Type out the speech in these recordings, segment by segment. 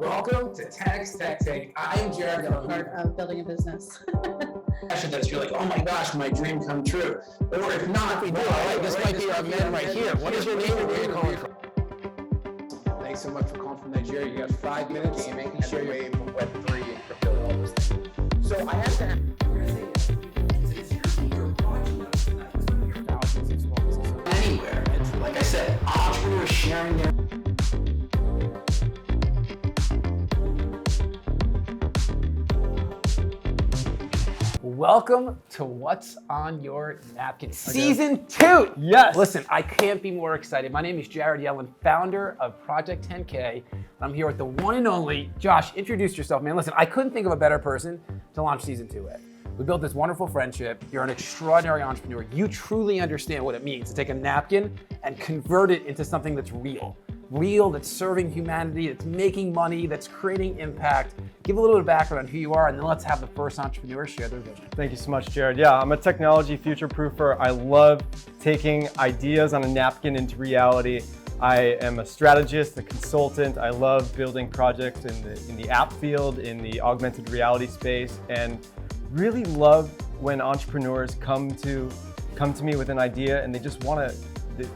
Welcome to 10X Tech Tank. I'm Jared. Part of building a business. That you're like, oh my gosh, my dream come true. Or if not, we do. This might be our man right here. What is your name and where are you calling from? Thanks so much for calling from Nigeria. You got 5 minutes. Gaming and the wave of Web3 and crypto and all those things. So I have to anywhere. Like I said, entrepreneurs sharing their Welcome to What's on Your Napkin, Season 2. Yes. Listen, I can't be more excited. My name is Jared Yellin, founder of Project 10K. And I'm here with the one and only Josh. Introduce yourself, man. Listen, I couldn't think of a better person to launch Season 2 with. We built this wonderful friendship. You're an extraordinary entrepreneur. You truly understand what it means to take a napkin and convert it into something that's real. Real, that's serving humanity, that's making money, that's creating impact. Give a little bit of background on who you are, and then let's have the first entrepreneur share their vision. Thank you so much, Jared. Yeah, I'm a technology future-proofer. I love taking ideas on a napkin into reality. I am a strategist, a consultant. I love building projects in the app field, in the augmented reality space, and really love when entrepreneurs come to me with an idea and they just want to.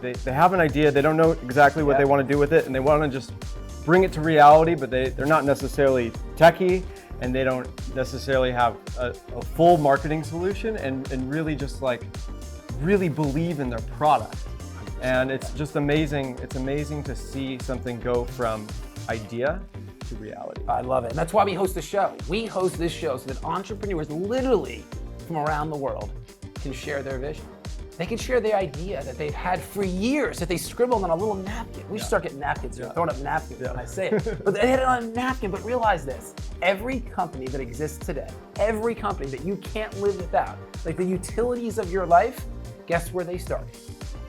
They have an idea, they don't know exactly what they want to do with it, and they want to just bring it to reality, but they're not necessarily techie, and they don't necessarily have a full marketing solution, and really just like really believe in their product. And it's just amazing. It's amazing to see something go from idea to reality. I love it. And that's why we host the show. We host this show so that entrepreneurs literally from around the world can share their vision. They can share the idea that they've had for years, that they scribbled on a little napkin. We should start getting napkins here, throwing up napkins when I say it. But they had it on a napkin, but realize this. Every company that exists today, every company that you can't live without, like the utilities of your life, guess where they start?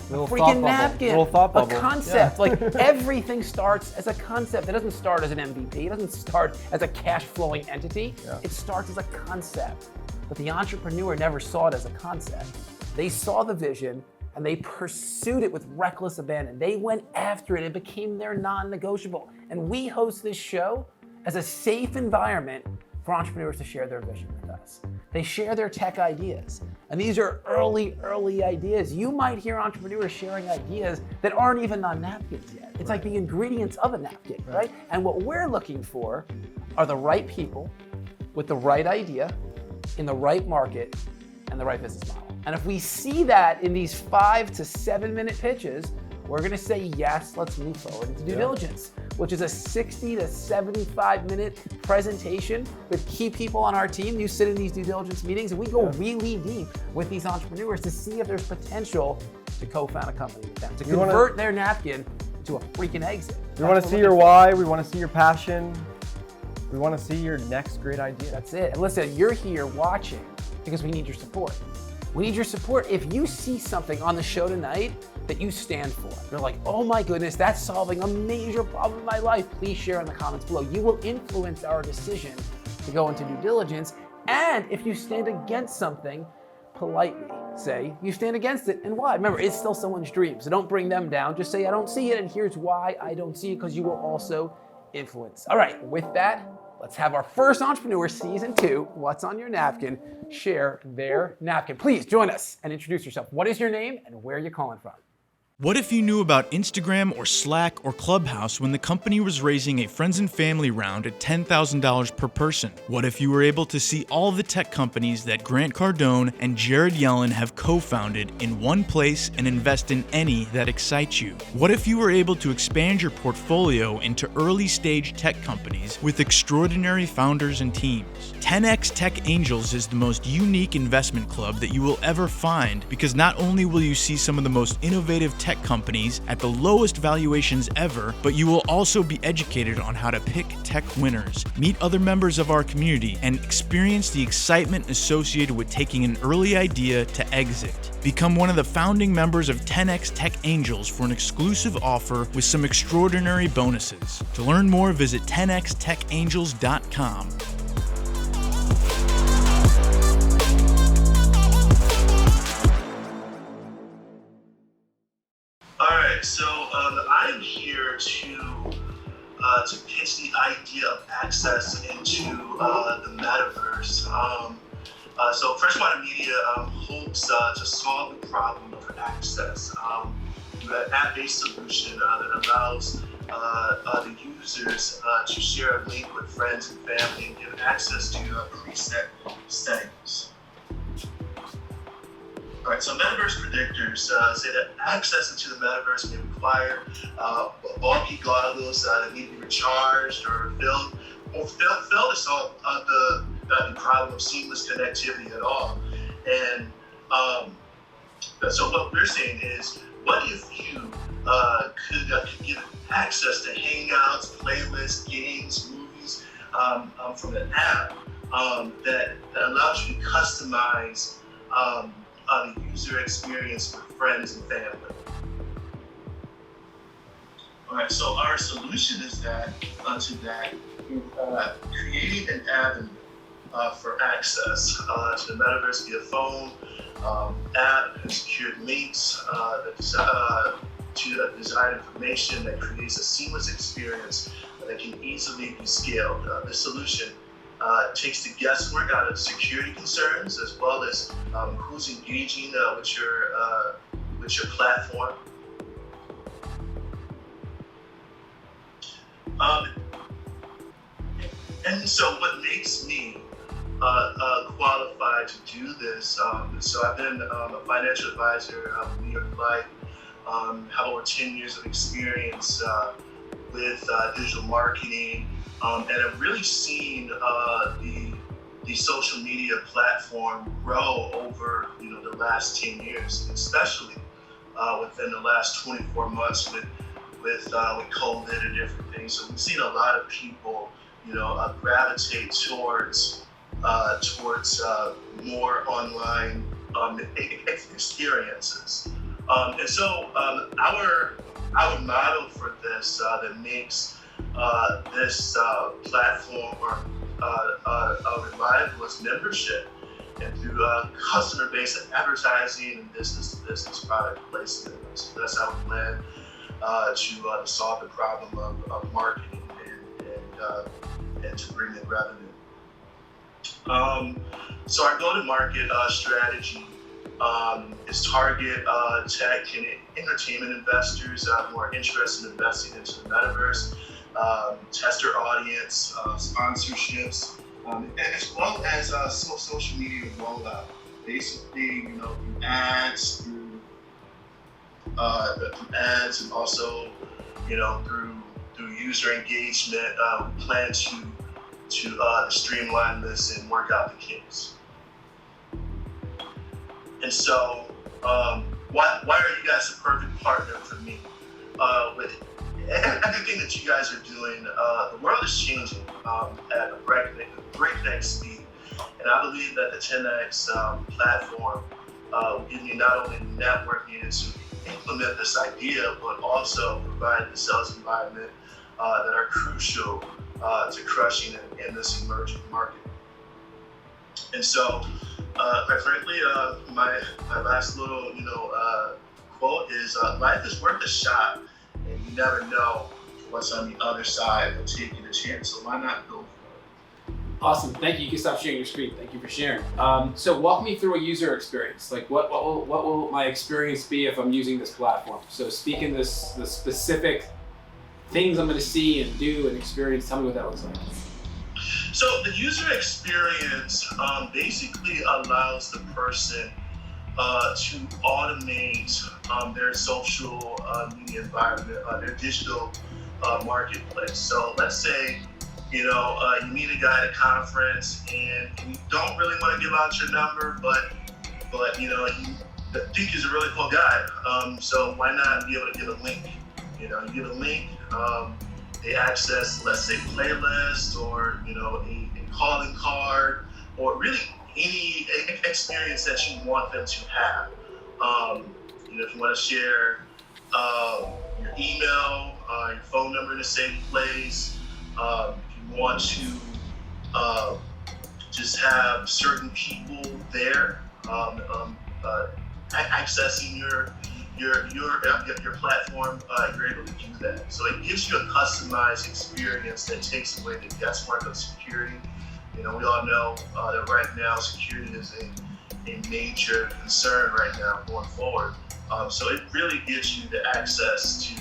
Little freaking napkin, a concept. Like everything starts as a concept. It doesn't start as an MVP. It doesn't start as a cash flowing entity. It starts as a concept. But the entrepreneur never saw it as a concept. They saw the vision and they pursued it with reckless abandon. They went after it. It became their non-negotiable. And we host this show as a safe environment for entrepreneurs to share their vision with us. They share their tech ideas. And these are early ideas. You might hear entrepreneurs sharing ideas that aren't even on napkins yet. It's like the ingredients of a napkin, right? And what we're looking for are the right people with the right idea in the right market and the right business model. And if we see that in these 5 to 7 minute pitches, we're gonna say, yes, let's move forward into due diligence, which is a 60 to 75 minute presentation with key people on our team. You sit in these due diligence meetings and we go really deep with these entrepreneurs to see if there's potential to co-found a company with them, to convert their napkin to a freaking exit. We wanna see your why, we wanna see your passion, we wanna see your next great idea. That's it. And listen, you're here watching because we need your support. We need your support. If you see something on the show tonight that you stand for, you're like, oh my goodness, that's solving a major problem in my life, please share in the comments below. You will influence our decision to go into due diligence. And if you stand against something, politely say you stand against it and why. Remember, it's still someone's dream, so don't bring them down. Just say, I don't see it, and here's why I don't see it, because you will also influence. All right, with that, let's have our first entrepreneur, Season 2, What's on Your Napkin, share their napkin. Please join us and introduce yourself. What is your name and where are you calling from? What if you knew about Instagram or Slack or Clubhouse when the company was raising a friends and family round at $10,000 per person? What if you were able to see all the tech companies that Grant Cardone and Jared Yellin have co-founded in one place and invest in any that excite you? What if you were able to expand your portfolio into early stage tech companies with extraordinary founders and teams? 10X Tech Angels is the most unique investment club that you will ever find, because not only will you see some of the most innovative tech companies at the lowest valuations ever, but you will also be educated on how to pick tech winners, meet other members of our community, and experience the excitement associated with taking an early idea to exit. Become one of the founding members of 10X Tech Angels for an exclusive offer with some extraordinary bonuses. To learn more, visit 10xtechangels.com. Alright, so I'm here to to pitch the idea of access into the metaverse. So Freshwater Media hopes to solve the problem of access through an app-based solution that allows the users to share a link with friends and family and give access to preset settings. All right, so metaverse predictors say that access into the metaverse may require bulky goggles that need to be recharged or filled to solve the problem of seamless connectivity at all. And so what we're saying is, what if you could get access to hangouts, playlists, games, movies from an app that allows you to customize the user experience with friends and family. All right, so our solution is creating an avenue for access to the metaverse via phone, app, and secured links to the desired information that creates a seamless experience that can easily be scaled. This solution takes the guesswork out of security concerns, as well as who's engaging with your platform. And so what makes me qualified to do this, so I've been a financial advisor in New York Life, have over 10 years of experience with digital marketing, and I've really seen the social media platform grow over the last 10 years, especially within the last 24 months with COVID and different things. So we've seen a lot of people gravitate towards more online experiences. And so our model for this that makes this platform reliable is membership, and through customer-based advertising and business-to-business product placement. So that's how we plan to solve the problem of marketing and to bring in revenue. So our go-to-market strategy is target tech and entertainment investors who are interested in investing into the metaverse, tester audience, sponsorships, as well as social media rollout. Basically, through ads, through ads, and also, through user engagement. We plan to streamline this and work out the kinks. And so, why are you guys the perfect partner for me? With everything that you guys are doing, the world is changing at a breakneck speed. And I believe that the 10X platform will give you not only the network needed to implement this idea, but also provide the sales environment that are crucial to crushing in this emerging market. And so, quite frankly, my last little quote is, life is worth a shot, and you never know what's on the other side of taking a chance, so why not go for it? Awesome, thank you. You can stop sharing your screen. Thank you for sharing. So walk me through a user experience. Like what will my experience be if I'm using this platform? So speak in the specific things I'm going to see and do and experience. Tell me what that looks like. So the user experience basically allows the person to automate their social media environment, their digital marketplace. So let's say, you meet a guy at a conference and you don't really want to give out your number, but you think he's a really cool guy. So why not be able to give a link? You give a link, they access, let's say, playlists or a calling card, or really any experience that you want them to have. If you want to share your email, your phone number in a safe place, if you want to just have certain people there accessing your platform, you're able to do that. So it gives you a customized experience that takes away the guesswork of security. We all know that right now security is a major concern right now going forward. So it really gives you the access to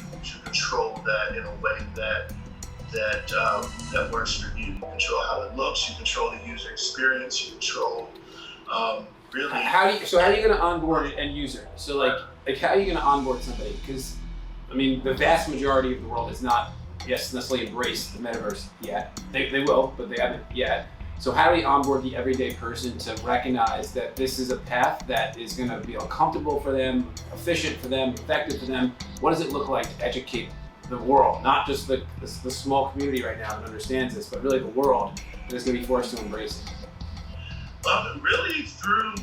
control that in a way that works for you. You control how it looks, you control the user experience, you control really. How are you going to onboard an end user? So like how are you going to onboard somebody? Because I mean, the vast majority of the world has not necessarily embraced the metaverse yet. They will, but they haven't yet. So how do we onboard the everyday person to recognize that this is a path that is going to be comfortable for them, efficient for them, effective for them? What does it look like to educate the world, not just the small community right now that understands this, but really the world that is going to be forced to embrace it? Really through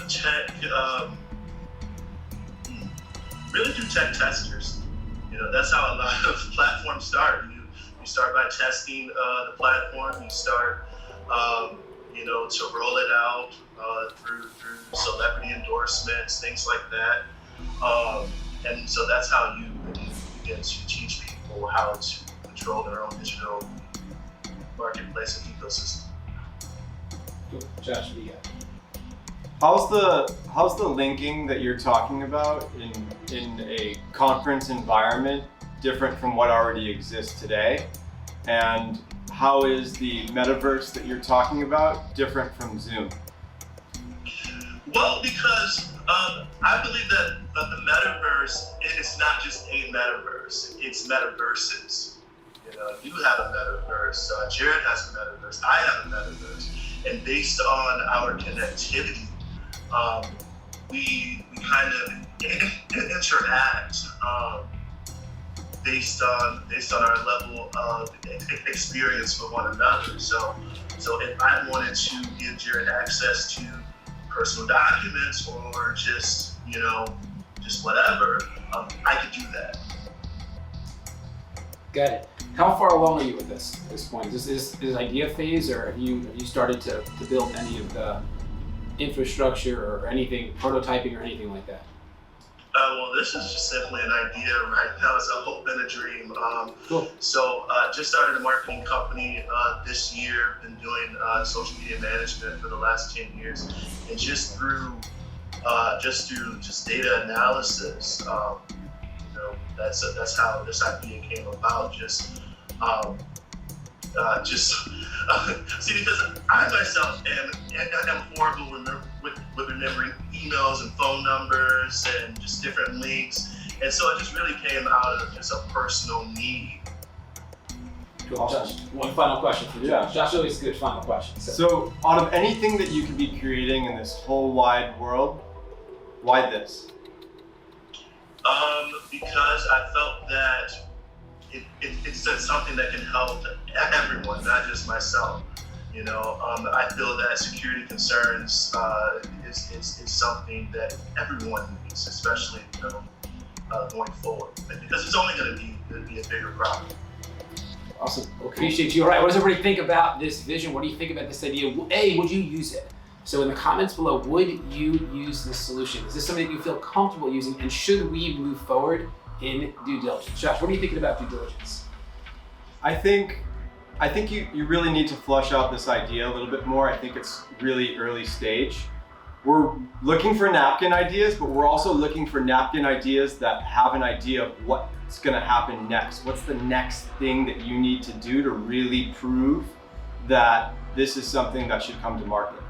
tech, really through tech testers. That's how a lot of platforms start. You start by testing the platform. You start, to roll it out through celebrity endorsements, things like that. And so that's how you begin to teach people how to control their own digital marketplace and ecosystem. Josh, what do you got? How's the linking that you're talking about in a conference environment different from what already exists today? And how is the metaverse that you're talking about different from Zoom? Well, because I believe that the metaverse is not just a metaverse, it's metaverses. You have a metaverse, Jared has a metaverse, I have a metaverse. And based on our connectivity, we kind of interact based on our level of experience for one another. So if I wanted to give Jared access to personal documents or just whatever, I could do that. Got it. How far along are you with this at this point? Is this idea phase, or have you started to build any of the infrastructure or anything, prototyping or anything like that? Well, this is just simply an idea right now. It's a hope and a dream. Cool. So just started a marketing company this year. Been doing social media management for the last 10 years, and just through data analysis, that's how this idea came about. See, because I myself am horrible with remembering emails and phone numbers and just different links, and so it just really came out of just a personal need. Cool. Josh, one final question for Josh. Josh always a good final question. So out of anything that you could be creating in this whole wide world, why this? Because I felt that it's something that can help everyone, not just myself. I feel that security concerns is something that everyone needs, especially going forward, because it's only going to be a bigger problem. Awesome. Well, appreciate you. All right, what does everybody think about this vision? What do you think about this idea? A, would you use it? So in the comments below, would you use this solution? Is this something that you feel comfortable using, and should we move forward in due diligence? Josh, what are you thinking about due diligence? I think you really need to flush out this idea a little bit more. I think it's really early stage. We're looking for napkin ideas, but we're also looking for napkin ideas that have an idea of what's gonna happen next. What's the next thing that you need to do to really prove that this is something that should come to market?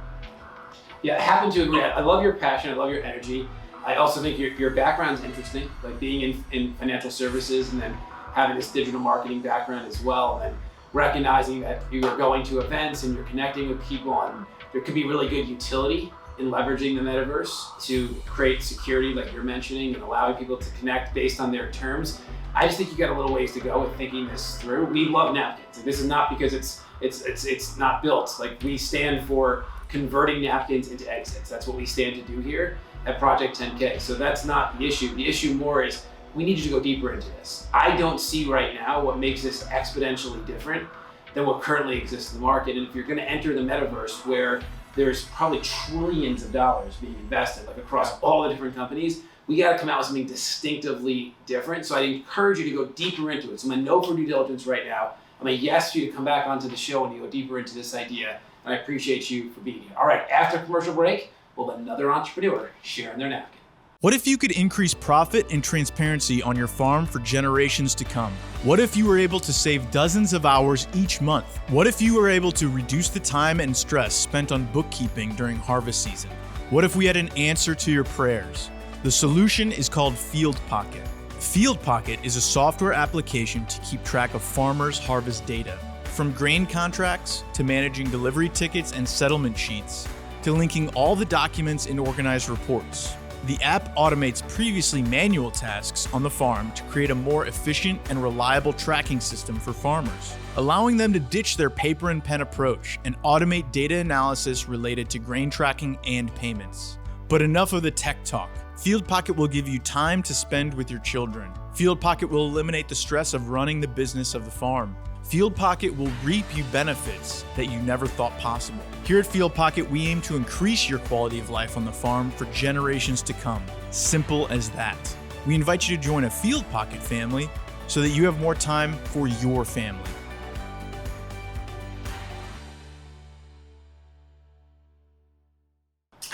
Yeah, I happen to agree. I love your passion, I love your energy. I also think your background's interesting, like being in financial services and then having this digital marketing background as well, and recognizing that you are going to events and you're connecting with people, and there could be really good utility in leveraging the metaverse to create security like you're mentioning and allowing people to connect based on their terms. I just think you got a little ways to go with thinking this through. We love napkins. This is not because it's not built. Like, we stand for converting napkins into exits. That's what we stand to do here at Project 10K. So that's not the issue. The issue more is we need you to go deeper into this. I don't see right now what makes this exponentially different than what currently exists in the market. And if you're going to enter the metaverse, where there's probably trillions of dollars being invested, like across all the different companies, we got to come out with something distinctively different. So I encourage you to go deeper into it. So I'm a no for due diligence right now. I'm a yes for you to come back onto the show and you go deeper into this idea. And I appreciate you for being here. All right, after commercial break, we'll let another entrepreneur share in their napkin. What if you could increase profit and transparency on your farm for generations to come? What if you were able to save dozens of hours each month? What if you were able to reduce the time and stress spent on bookkeeping during harvest season? What if we had an answer to your prayers? The solution is called Field Pocket. Field Pocket is a software application to keep track of farmers' harvest data. From grain contracts to managing delivery tickets and settlement sheets to linking all the documents in organized reports. The app automates previously manual tasks on the farm to create a more efficient and reliable tracking system for farmers, allowing them to ditch their paper and pen approach and automate data analysis related to grain tracking and payments. But enough of the tech talk. Field Pocket will give you time to spend with your children. Field Pocket will eliminate the stress of running the business of the farm. Field Pocket will reap you benefits that you never thought possible. Here at Field Pocket, we aim to increase your quality of life on the farm for generations to come. Simple as that. We invite you to join a Field Pocket family so that you have more time for your family.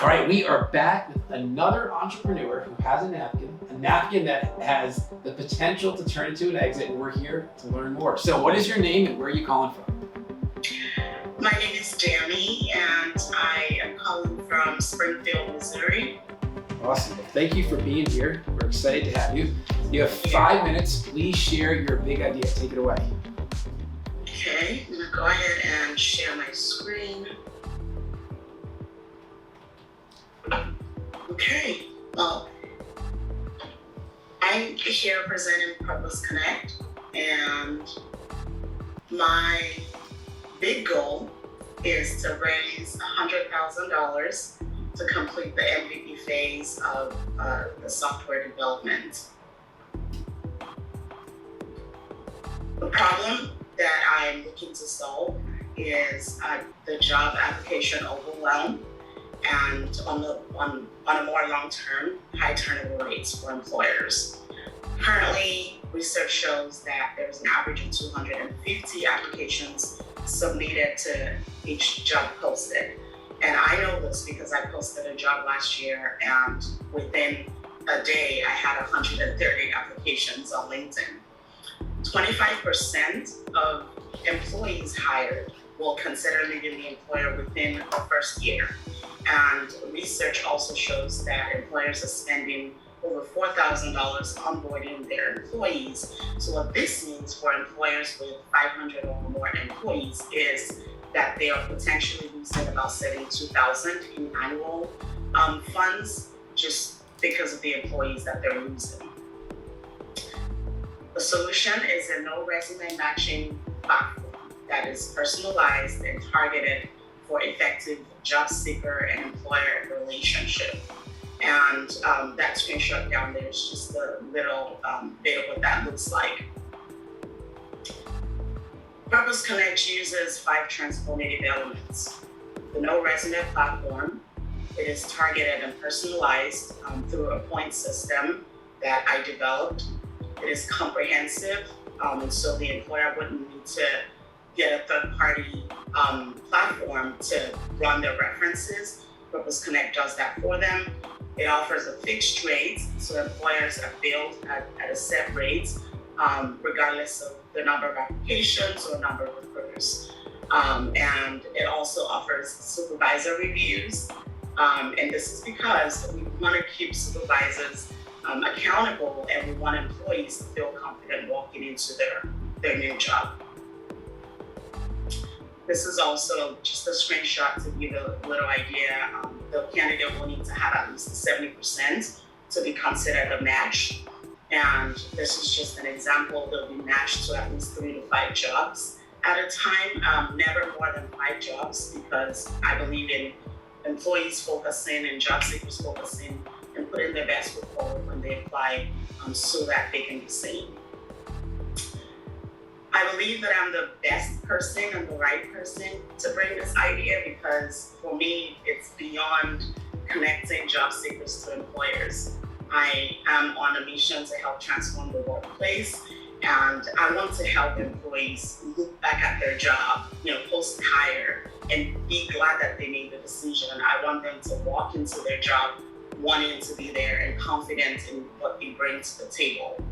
All right, we are back with another entrepreneur who has a napkin that has the potential to turn into an exit, and we're here to learn more. So what is your name and where are you calling from? My name is Jamie, and I am calling from Springfield, Missouri. Awesome. Well, thank you for being here. We're excited to have you. You have 5 minutes. Please share your big idea. Take it away. Okay, I'm gonna go ahead and share my screen. Okay, well, I'm here representing Purpose Connect, and my big goal is to raise $100,000 to complete the MVP phase of the software development. The problem that I'm looking to solve is the job application overwhelm, and on a more long-term, high turnover rates for employers. Currently, research shows that there's an average of 250 applications submitted to each job posted. And I know this because I posted a job last year, and within a day, I had 130 applications on LinkedIn. 25% of employees hired will consider leaving the employer within the first year. And research also shows that employers are spending over $4,000 onboarding their employees. So what this means for employers with 500 or more employees is that they are potentially losing about $72,000 in annual funds just because of the employees that they're losing. The solution is a no resume matching platform that is personalized and targeted for effective job seeker and employer relationship. And that screenshot down there is just a little bit of what that looks like. Purpose Connect uses 5 transformative elements. The no resume platform, it is targeted and personalized through a point system that I developed. It is comprehensive, and so the employer wouldn't need to get a third-party platform to run their references. Purpose Connect does that for them. It offers a fixed rate, so employers are billed at a set rate, regardless of the number of applications or number of recruiters. And it also offers supervisor reviews. And this is because we want to keep supervisors accountable, and we want employees to feel confident walking into their new job. This is also just a screenshot to give a little idea. The candidate will need to have at least 70% to be considered a match. And this is just an example. They'll be matched to at least 3 to 5 jobs at a time, never more than 5 jobs, because I believe in employees focusing and job seekers focusing and putting their best foot forward when they apply so that they can be seen. I believe that I'm the best person and the right person to bring this idea, because for me, it's beyond connecting job seekers to employers. I am on a mission to help transform the workplace, and I want to help employees look back at their job, post-hire, and be glad that they made the decision. I want them to walk into their job wanting to be there and confident in what they bring to the table.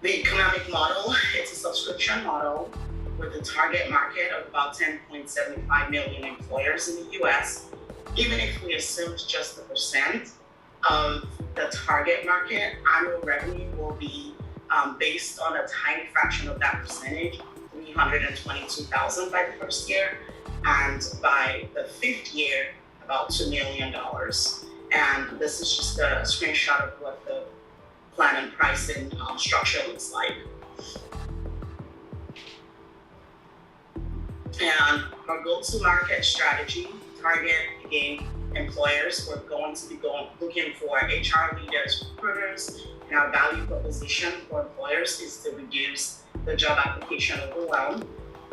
The economic model, it's a subscription model with a target market of about 10.75 million employers in the US. Even if we assume just 1% of the target market, annual revenue will be based on a tiny fraction of that percentage, 322,000 by the first year, and by the fifth year, about $2 million. And this is just a screenshot of what the plan and pricing structure looks like. And our go-to-market strategy, target, again, employers who are going to be looking for HR leaders, recruiters, and our value proposition for employers is to reduce the job application overwhelm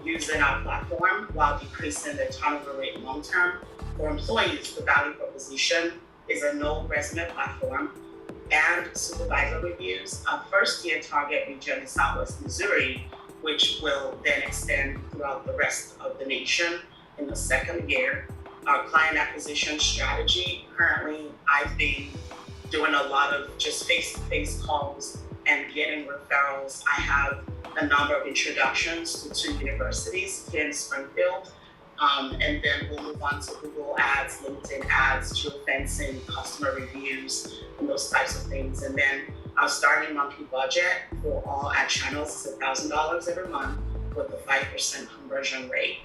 using our platform while decreasing the turnover rate long-term. For employees, the value proposition is a no resume platform and supervisor reviews. Our first-year target region is Southwest Missouri, which will then extend throughout the rest of the nation in the second year. Our client acquisition strategy, currently I've been doing a lot of just face-to-face calls and getting referrals. I have a number of introductions to 2 universities here in Springfield. And then we'll move on to Google Ads, LinkedIn Ads, geofencing, customer reviews, and those types of things. And then our starting monthly budget for all ad channels is $1,000 every month with a 5% conversion rate.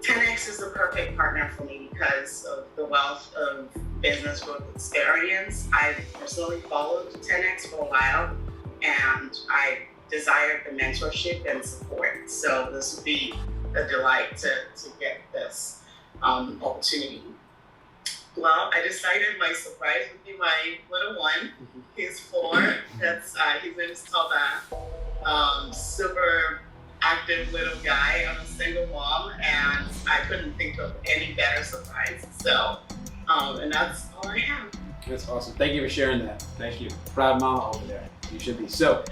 10X is the perfect partner for me because of the wealth of business growth experience. I've personally followed 10X for a while, and I desired the mentorship and support. So this would be a delight to get this opportunity. Well, I decided my surprise would be my little one. He's 4. That's his name is Toba. Super active little guy. I'm a single mom, and I couldn't think of any better surprise. So, and that's all I have. That's awesome. Thank you for sharing that. Thank you. Proud mama over there. You should be. So,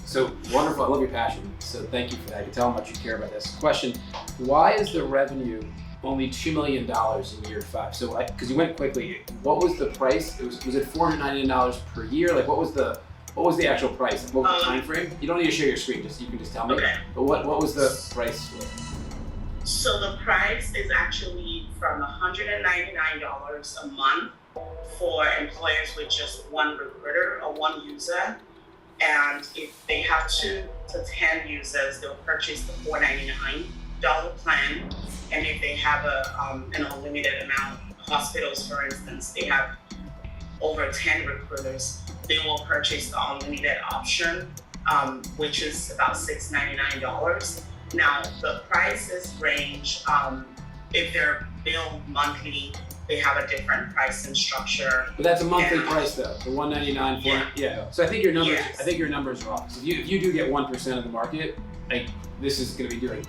so wonderful. I love your passion. So thank you for that. I can tell how much you care about this. Question: why is the revenue only $2 million in year 5? So, because you went quickly, what was the price? Was it $499 per year? Like, what was the actual price? What was the time frame? You don't need to share your screen. You can just tell me. Okay. But what was the price? So the price is actually from $199 a month for employers with just 1 recruiter or 1 user. And if they have 2 to 10 users, they'll purchase the $499 plan. And if they have an unlimited amount, hospitals, for instance, they have over 10 recruiters, they will purchase the unlimited option, which is about $699. Now, the prices range, if they're billed monthly, they have a different pricing structure. But that's a monthly price, though. The $199 for yeah. So I think your numbers. Yes. I think your numbers are off. So if you do get 1% of the market, like this is going to be doing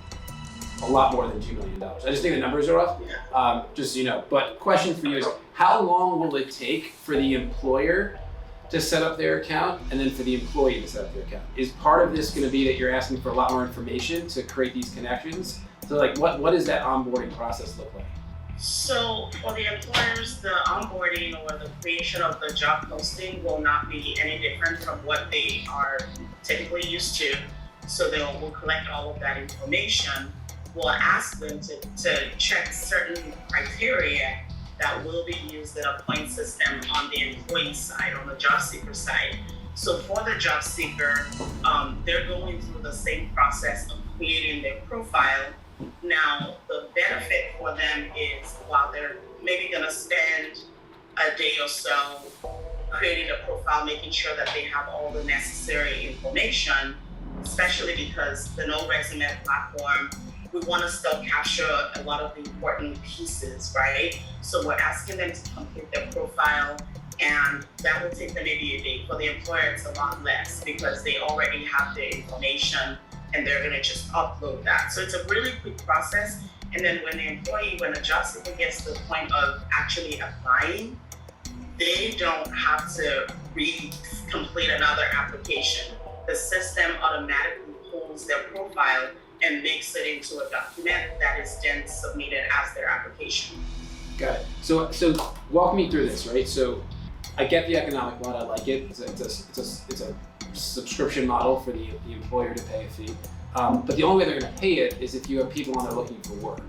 a lot more than $2 million. I just think the numbers are off. Yeah. Just so you know. But question for you is, how long will it take for the employer to set up their account, and then for the employee to set up their account? Is part of this going to be that you're asking for a lot more information to create these connections? So like, what does that onboarding process look like? So for the employers, the onboarding or the creation of the job posting will not be any different from what they are typically used to. So we'll collect all of that information. We'll ask them to check certain criteria that will be used in a point system on the employee side, on the job seeker side. So for the job seeker, they're going through the same process of creating their profile. Now, the benefit for them is while they're maybe gonna spend a day or so creating a profile, making sure that they have all the necessary information, especially because the no resume platform, we want to still capture a lot of the important pieces, right? So we're asking them to complete their profile, and that will take them maybe a day. For the employer, it's a lot less because they already have the information and they're gonna just upload that. So it's a really quick process. And then when the job seeker gets to the point of actually applying, they don't have to complete another application. The system automatically pulls their profile and makes it into a document that is then submitted as their application. Got it. So walk me through this, right? So I get the economic model. I like it. It's a subscription model for the employer to pay a fee. But the only way they're going to pay it is if you have people on there looking for work.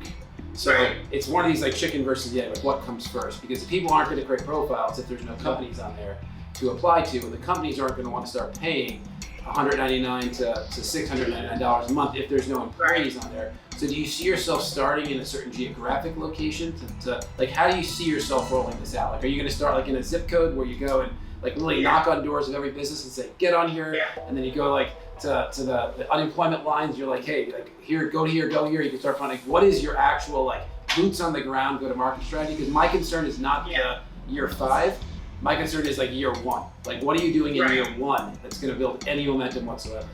So Right. it's one of these like chicken versus the egg, like what comes first? Because if people aren't going to create profiles if there's no companies on there to apply to, and the companies aren't going to want to start paying $199 to $699 a month if there's no employees on there. So do you see yourself starting in a certain geographic location to like, how do you see yourself rolling this out? Like, are you going to start like in a zip code where you go and like literally knock on doors of every business and say, get on here, and then you go like to the unemployment lines, you're like, hey, like here, go here, you can start finding, what is your actual like boots on the ground go-to-market strategy? Because my concern is not the year 5, my concern is like year 1. Like, what are you doing in year 1 that's going to build any momentum whatsoever?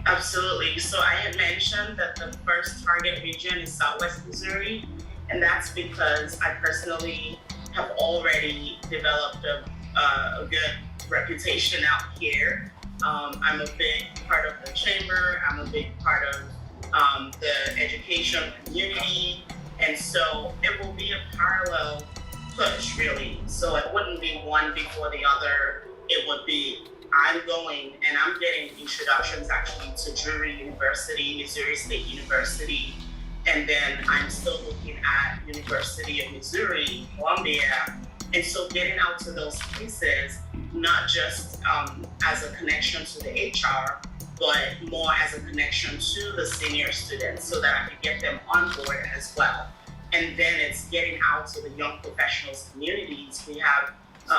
Absolutely. So I had mentioned that the first target region is Southwest Missouri, and that's because I personally have already developed a good reputation out here. I'm a big part of the chamber. I'm a big part of the education community, and so it will be a parallel push, really. So it wouldn't be one before the other. It would be I'm going and I'm getting introductions actually to Drury University, Missouri State University, and then I'm still looking at University of Missouri, Columbia. And so getting out to those places, not just as a connection to the HR, but more as a connection to the senior students so that I can get them on board as well. And then it's getting out to the young professionals communities. We have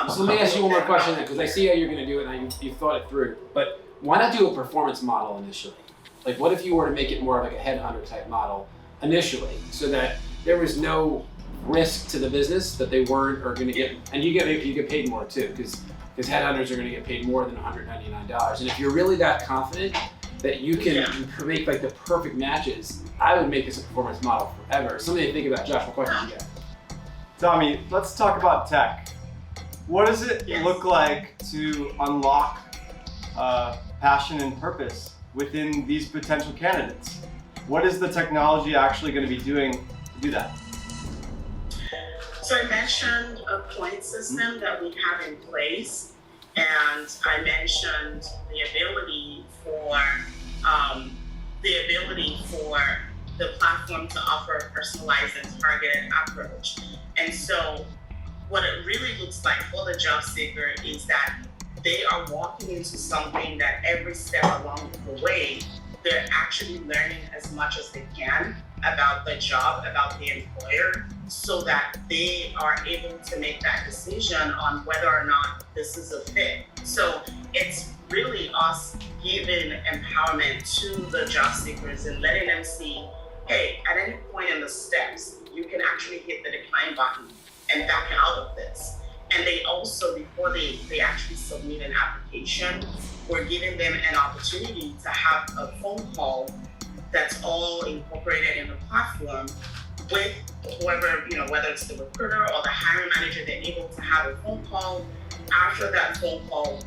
so let me ask you one more question then, because I see how you're going to do it and you've thought it through. But why not do a performance model initially? Like, what if you were to make it more of like a headhunter type model initially, so that there was no risk to the business that they weren't or going to get, and you get paid more too, because headhunters are going to get paid more than $199. And if you're really that confident that you can make like the perfect matches, I would make this a performance model forever. Something to think about. Josh, what questions you got? Tommy, let's talk about tech. What does it look like to unlock passion and purpose within these potential candidates? What is the technology actually going to be doing to do that? So I mentioned a point system that we have in place, and I mentioned the ability for the platform to offer a personalized and targeted approach. And so what it really looks like for the job seeker is that they are walking into something that every step along the way, they're actually learning as much as they can about the job, about the employer, so that they are able to make that decision on whether or not this is a fit. So it's really us giving empowerment to the job seekers and letting them see, hey, at any point in the steps, you can actually hit the decline button and back out of this. And they also, before they actually submit an application, we're giving them an opportunity to have a phone call that's all incorporated in the platform with whoever, whether it's the recruiter or the hiring manager. They're able to have a phone call. After that phone call,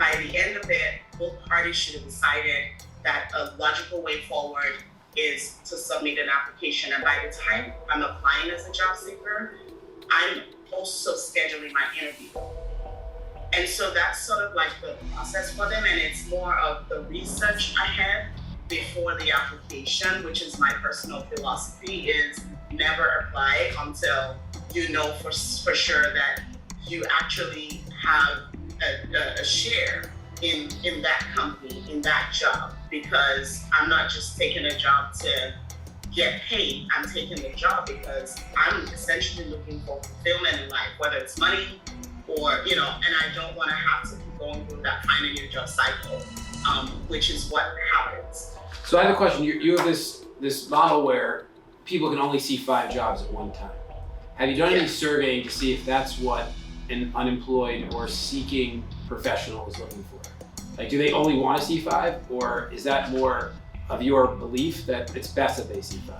by the end of it, both parties should have decided that a logical way forward is to submit an application. And by the time I'm applying as a job seeker, I'm also scheduling my interview. And so that's sort of like the process for them, and it's more of the research ahead before the application, which is my personal philosophy, is never apply until you know for sure that you actually have a share in that company, in that job, because I'm not just taking a job to get paid. I'm taking the job because I'm essentially looking for fulfillment in life, whether it's money or, and I don't want to have to keep going through that finding your job cycle, which is what happens. So I have a question. You have this model where people can only see 5 jobs at one time. Have you done any surveying to see if that's what an unemployed or seeking professional is looking for? Like, do they only want to see 5, or is that more of your belief that it's best that they see 5?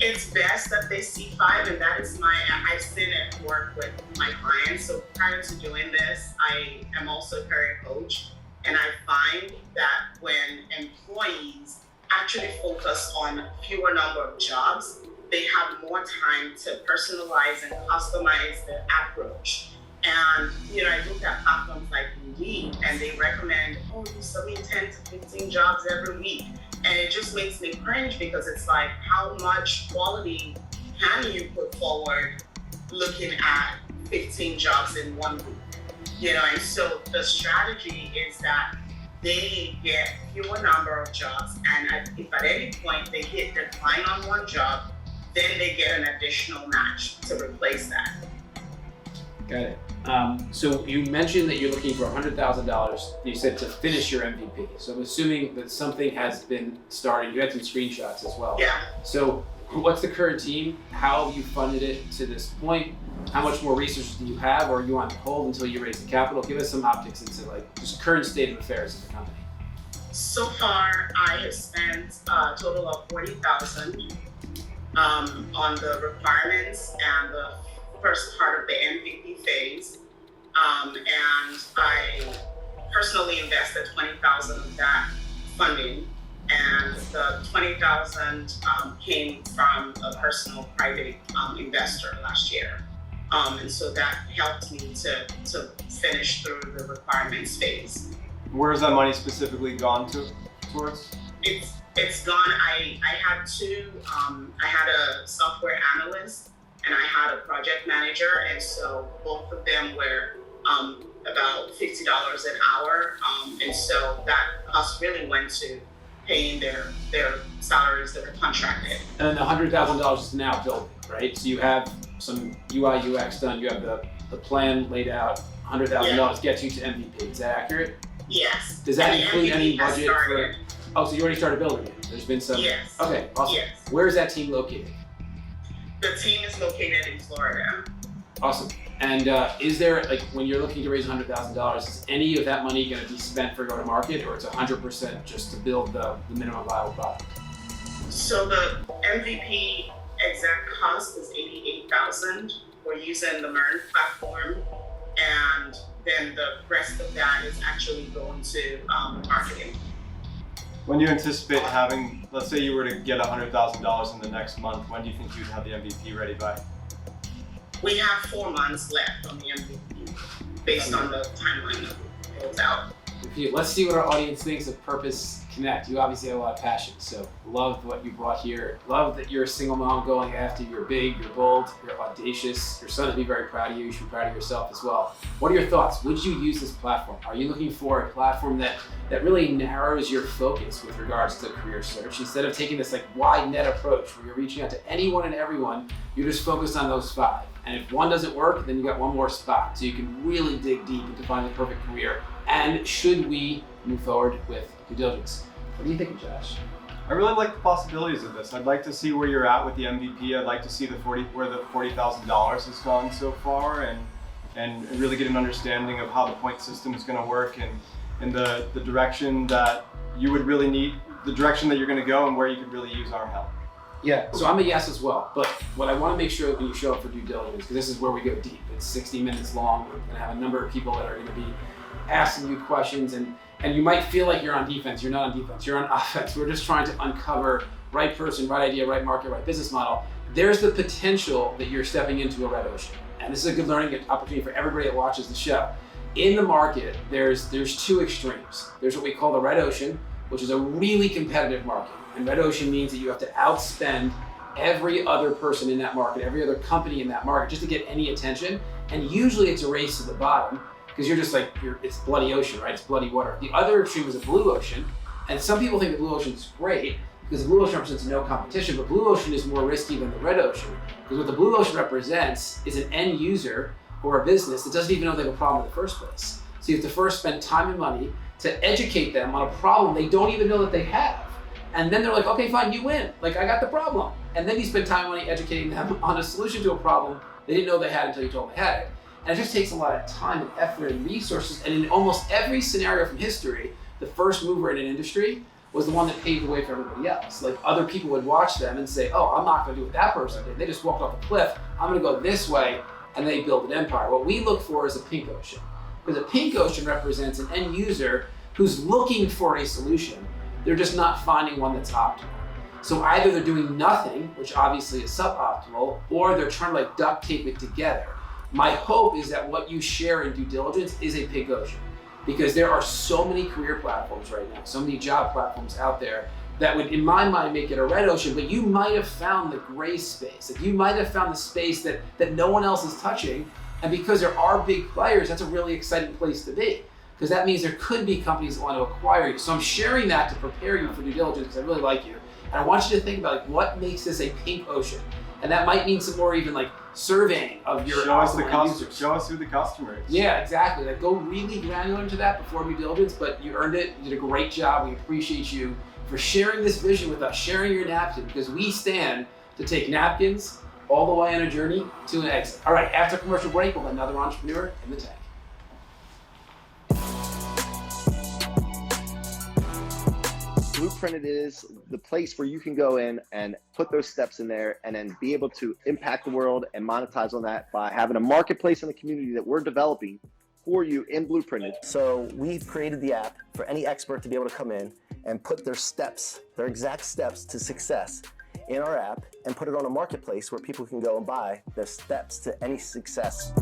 It's best that they see 5, and that is I've seen it work with my clients. So prior to doing this, I am also a career coach, and I find that when employees actually focus on fewer number of jobs, they have more time to personalize and customize their approach. And, I look at platforms like Indeed, and they recommend, you submit 10 to 15 jobs every week. And it just makes me cringe because it's like, how much quality can you put forward looking at 15 jobs in 1 week? And so the strategy is that they get fewer number of jobs, and if at any point they hit decline on one job, then they get an additional match to replace that. Got it. So you mentioned that you're looking for $100,000. You said to finish your MVP. So I'm assuming that something has been started. You had some screenshots as well. Yeah. So what's the current team? How have you funded it to this point? How much more resources do you have, or are you on hold until you raise the capital? Give us some optics into just current state of affairs of the company. So far, I have spent a total of $40,000 on the requirements and the first part of the MVP phase, and I personally invested $20,000 of that funding, and the $20,000 came from a personal private investor last year, and so that helped me to finish through the requirements phase. Where has that money specifically gone towards? It's gone. I had two. I had a software analyst and I had a project manager, and so both of them were about $50 an hour, and so that cost really went to paying their salaries that are contracted. And then the $100,000 is now building, right? So you have some UI UX done. You have the plan laid out. $100,000 gets you to MVP. Is that accurate? Yes. Does that And include any MVP has budget started. Oh, so you already started building it. There's been some. Yes. Okay, awesome. Yes. Where is that team located? The team is located in Florida. Awesome. And is there, when you're looking to raise $100,000, is any of that money going to be spent for go-to-market, or it's 100% just to build the minimum viable product? So the MVP exact cost is $88,000. We're using the MERN platform, and then the rest of that is actually going to marketing. When do you anticipate having, let's say you were to get $100,000 in the next month, when do you think you'd have the MVP ready by? We have 4 months left on the MVP based on the timeline that we built out. Let's see what our audience thinks of Purpose Connect. You obviously have a lot of passion, so love what you brought here. Love that you're a single mom going after. You're big, you're bold, you're audacious. Your son will be very proud of you. You should be proud of yourself as well. What are your thoughts? Would you use this platform? Are you looking for a platform that really narrows your focus with regards to career search? Instead of taking this wide net approach where you're reaching out to anyone and everyone, you're just focused on those 5. And if one doesn't work, then you got one more spot. So you can really dig deep into finding the perfect career. And should we move forward with due diligence? What do you think, Josh? I really like the possibilities of this. I'd like to see where you're at with the MVP. I'd like to see where the $40,000 has gone so far, and really get an understanding of how the point system is going to work, and the direction that you would really need, the direction that you're going to go, and where you could really use our help. Yeah, so I'm a yes as well, but what I want to make sure when you show up for due diligence, because this is where we go deep, it's 60 minutes long, we're going to have a number of people that are going to be asking you questions, and you might feel like you're on defense. You're not on defense, you're on offense. We're just trying to uncover right person, right idea, right market, right business model. There's the potential that you're stepping into a red ocean, and this is a good learning opportunity for everybody that watches the show. In the market, there's 2 extremes. There's what we call the red ocean, which is a really competitive market. And red ocean means that you have to outspend every other person in that market, every other company in that market, just to get any attention. And usually it's a race to the bottom, because you're just it's bloody ocean, right? It's bloody water. The other extreme is a blue ocean. And some people think the blue ocean is great because the blue ocean represents no competition, but blue ocean is more risky than the red ocean. Because what the blue ocean represents is an end user or a business that doesn't even know they have a problem in the first place. So you have to first spend time and money to educate them on a problem they don't even know that they have. And then they're like, okay, fine, you win. I got the problem. And then you spend time and money educating them on a solution to a problem they didn't know they had until you told them they had it. And it just takes a lot of time and effort and resources. And in almost every scenario from history, the first mover in an industry was the one that paved the way for everybody else. Like other people would watch them and say, oh, I'm not gonna do what that person did. They just walked off a cliff. I'm gonna go this way, and they build an empire. What we look for is a pink ocean. Because a pink ocean represents an end user who's looking for a solution. They're just not finding one that's optimal. So either they're doing nothing, which obviously is suboptimal, or they're trying to like duct tape it together. My hope is that what you share in due diligence is a pink ocean, because there are so many career platforms right now, so many job platforms out there that would, in my mind, make it a red ocean, but you might have found the gray space. Like you might have found the space that no one else is touching, and because there are big players, that's a really exciting place to be, because that means there could be companies that want to acquire you. So I'm sharing that to prepare you for due diligence, because I really like you. And I want you to think about like what makes this a pink ocean. And that might mean some more even like surveying of your show us who the customer is. Yeah, exactly. Like go really granular into that before due diligence, but you earned it. You did a great job. We appreciate you for sharing this vision with us, sharing your napkin, because we stand to take napkins all the way on a journey to an exit. All right, after commercial break, we'll have another entrepreneur in the tank. Blueprinted is the place where you can go in and put those steps in there and then be able to impact the world and monetize on that by having a marketplace in the community that we're developing for you in Blueprinted. So we've created the app for any expert to be able to come in and put their steps, their exact steps to success in our app and put it on a marketplace where people can go and buy their steps to any success.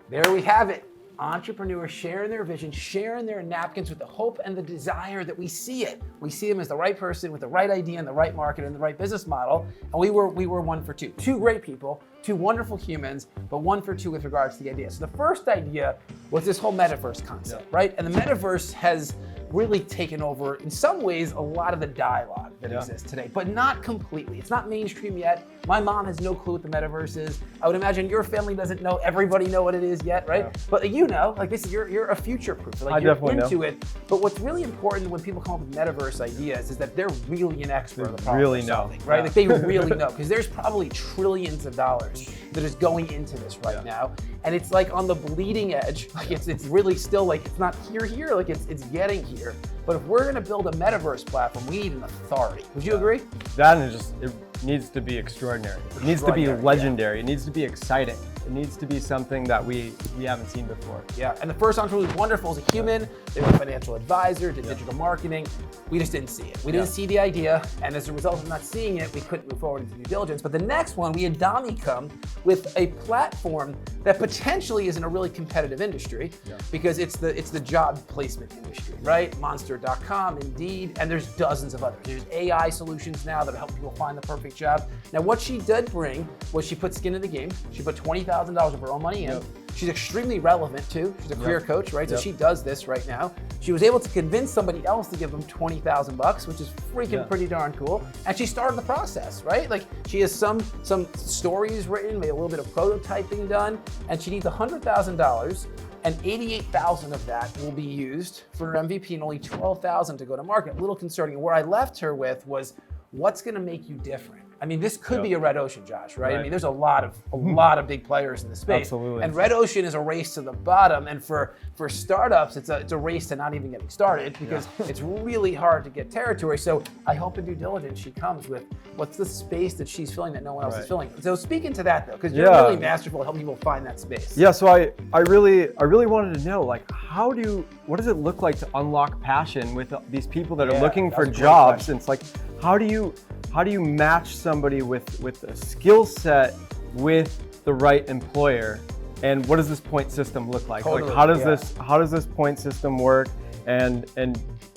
There we have it. Entrepreneurs sharing their vision, sharing their napkins with the hope and the desire that we see it. We see them as the right person with the right idea and the right market and the right business model. And we were 1 for 2. 2 great people, 2 wonderful humans, but 1 for 2 with regards to the idea. So the first idea was this whole metaverse concept, right? And the metaverse has really taken over, in some ways, a lot of the dialogue that exists today, but not completely. It's not mainstream yet. My mom has no clue what the metaverse is. I would imagine your family doesn't know, everybody know what it is yet, right? Yeah. But you know, like this, you're a future proof. Like you're into it. But what's really important when people come up with metaverse ideas is that they're really an expert on the problem solving, right? Like they really know, because there's probably trillions of dollars that is going into this right now. And it's like on the bleeding edge. Like it's really still like, it's not here, like it's getting here. But if we're gonna build a metaverse platform, we need an authority. Would you agree? That is just, it needs to be extraordinary. It needs to be legendary. It needs to be exciting. It needs to be something that we haven't seen before. Yeah, and the first entrepreneur was wonderful as a human. They were a financial advisor, did digital marketing. We just didn't see it. We didn't see the idea, and as a result of not seeing it, we couldn't move forward into due diligence. But the next one, we had Dami come with a platform that potentially is in a really competitive industry because it's the job placement industry, right? Monster.com, Indeed, and there's dozens of others. There's AI solutions now that help people find the perfect job. Now, what she did bring was she put skin in the game. She put $20,000 of her own money in. She's extremely relevant too. She's a career coach, right? So she does this right now. She was able to convince somebody else to give them $20,000, which is freaking pretty darn cool. And she started the process, right? Like she has some stories written, made a little bit of prototyping done, and she needs $100,000. And $88,000 of that will be used for her MVP and only $12,000 to go to market. A little concerning. And where I left her with was, what's gonna make you different? I mean, this could be a red ocean, Josh, right? I mean, there's a lot of big players in the space. Absolutely. And red ocean is a race to the bottom. And for startups, it's a race to not even getting started because it's really hard to get territory. So I hope in due diligence she comes with what's the space that she's filling that no one else is filling. So speaking to that though, because you're really masterful at helping people find that space. Yeah, so I really wanted to know, like, what does it look like to unlock passion with these people that are looking for jobs? And it's like, how do you match somebody with a skill set with the right employer? And what does this point system look like? Like how does this point system work? And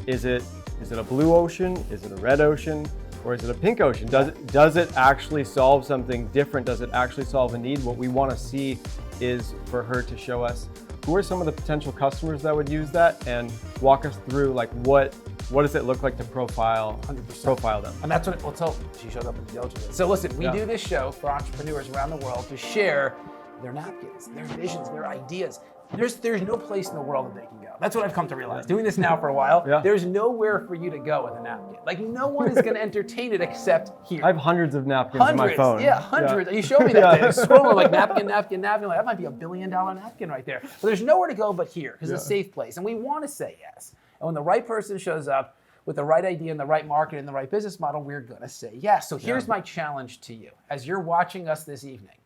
is it a blue ocean? Is it a red ocean? Or is it a pink ocean? Does it actually solve something different? Does it actually solve a need? What we want to see is for her to show us who are some of the potential customers that would use that and walk us through like what does it look like to profile 100%. Profile them. And that's what we'll tell. She showed up in the diligence. So listen, we do this show for entrepreneurs around the world to share their napkins, their visions, their ideas. There's no place in the world that they can go. That's what I've come to realize. Doing this now for a while, Yeah. there's nowhere for you to go with a napkin. Like no one is going to entertain it except here. I have hundreds of napkins on my phone. Yeah, hundreds. You showed me that day. Scrolling like napkin. Like, that might be $1 billion napkin right there. But there's nowhere to go but here because it's a safe place. And we want to say yes. And when the right person shows up with the right idea and the right market and the right business model, we're going to say yes. So here's my challenge to you. As you're watching us this evening,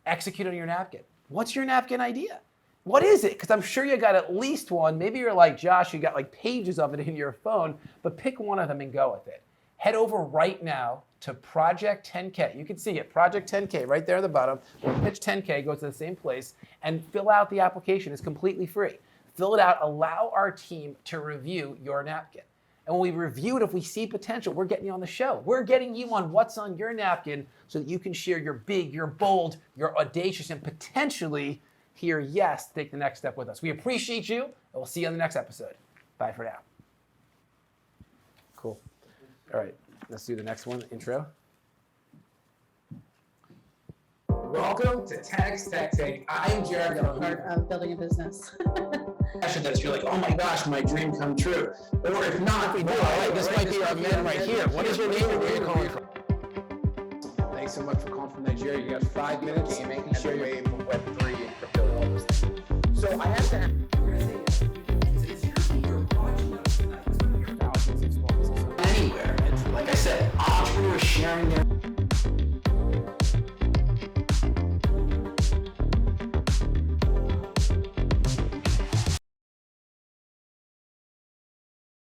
execute on your napkin. What's your napkin idea? What is it? Because I'm sure you got at least one. Maybe you're like Josh, you got like pages of it in your phone, but pick one of them and go with it. Head over right now to Project 10K. You can see it, Project 10K, right there at the bottom. Or Pitch 10K, go to the same place, and fill out the application. It's completely free. Fill it out, allow our team to review your napkin. And when we review it, if we see potential, we're getting you on the show. We're getting you on what's on your napkin so that you can share your big, your bold, your audacious, and potentially hear yes to take the next step with us. We appreciate you, and we'll see you on the next episode. Bye for now. Cool. All right, let's do the next one, intro. Welcome to Text Texting. I'm Jared. Part of building a business. That you're like, oh my gosh, my dream come true. Or if not, we do. All right, this might be our man right here. What is your name and where are you calling from? Thanks so much for calling from Nigeria. You got 5 minutes. And making sure you're able Web3 and crypto and all those things. So I have to have. Anywhere. Like I said, entrepreneurs sharing their